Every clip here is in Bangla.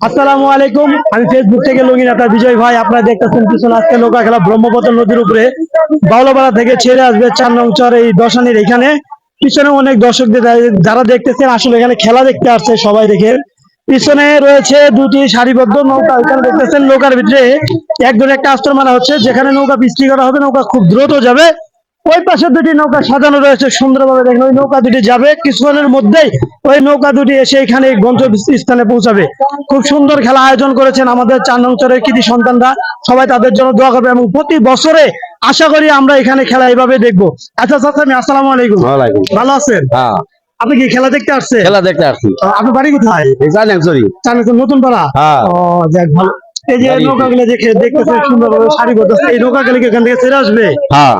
আসসালামু আলাইকুম। আমি ফেসবুক থেকে লগিনাতা বিজয় ভাই। আপনারা দেখতেছেন পিছনে আজকে নৌকা খেলা ব্রহ্মপুত্র নদীর উপরে বাউলাপাড়া থেকে ছেড়ে আসবে 4 নং চর এই দশানির এখানে। পিছনে অনেক দর্শকদের যারা দেখতেছেন আসলে এখানে খেলা দেখতে আসছে সবাই দেখে। পিছনে রয়েছে দুটি সারিবদ্ধ নৌকা, এখানে দেখতেছেন নৌকার ভিতরে একজন একটা আস্তর মারা হচ্ছে, যেখানে নৌকা বিক্রি করা হবে। নৌকা খুব দ্রুত যাবে। ওই পাশে দুটি নৌকা সাজানো রয়েছে সুন্দরভাবে, দেখেন ওই নৌকা দুটি যাবে কিছুক্ষণের মধ্যেই। ওই নৌকা দুটি এসে এখানে গন্তব্যস্থানে পৌঁছাবে। খুব সুন্দর খেলা আয়োজন করেছেন আমাদের 4 নং চরের কৃতি সন্তানরা। সবাই তাদের জন্য দোয়া করবে এবং প্রতি বছরে আশা করি আমরা এখানে খেলা এইভাবে দেখবো। আচ্ছা চাচা, আমি আসসালামু আলাইকুম। ওয়ালাইকুম। ভালো আছেন? হ্যাঁ, আপনি কি খেলা দেখতে আসছেন? খেলা দেখতে আসছি। আপনার বাড়ি কোথায়? এই জানেন সরি। 4 নং নতুন পাড়া। হ্যাঁ। ও যাক ভালো। এই যে বাড়ি। নৌকাগুলো দেখতেছেন সুন্দরভাবে সারিবদ্ধ, এই নৌকাগুলো কি এখান থেকে ছেড়ে আসবে? হ্যাঁ,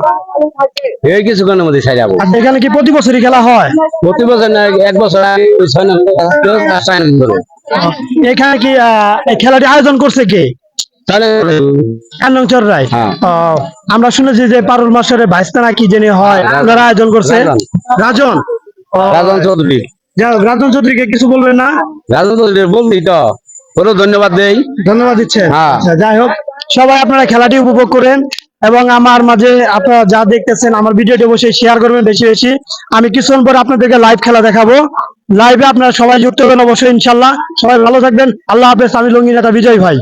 এই কিছুক্ষণের মধ্যে ছাই যাবো। আর এখানে কি প্রতি বছরই খেলা হয়? প্রতি বছর না, এক বছর আগে 6 নম্বর ধরে। এখানে কি এই খেলাটি আয়োজন করছে কে? 4 নং চররাই। হ্যাঁ। আমরা শুনেছি যে পারুল মাসের ভাইস্তা নাকি জেনে হয়, ওনারা আয়োজন করছে। রাজন। রাজন চৌধুরী। রাজন চৌধুরীকে কিছু বলবেন না? রাজন চৌধুরী বললি তো, ওরও ধন্যবাদ দেই। ধন্যবাদ দিচ্ছেন। হ্যাঁ। আচ্ছা, যাই হোক, সবাই আপনারা খেলাটি উপভোগ করেন এবং আমার মাঝে আপনারা যা দেখতেছেন আমার ভিডিওটি অবশ্যই শেয়ার করবেন বেশি বেশি। আমি কিছুক্ষণ পরে আপনাদেরকে লাইভ খেলা দেখাবো। লাইভে আপনারা সবাই যুক্ত হবেন অবশ্যই ইনশাল্লাহ। সবাই ভালো থাকবেন। আল্লাহ হাফেজ। আমি লগিনাতা বিজয় ভাই।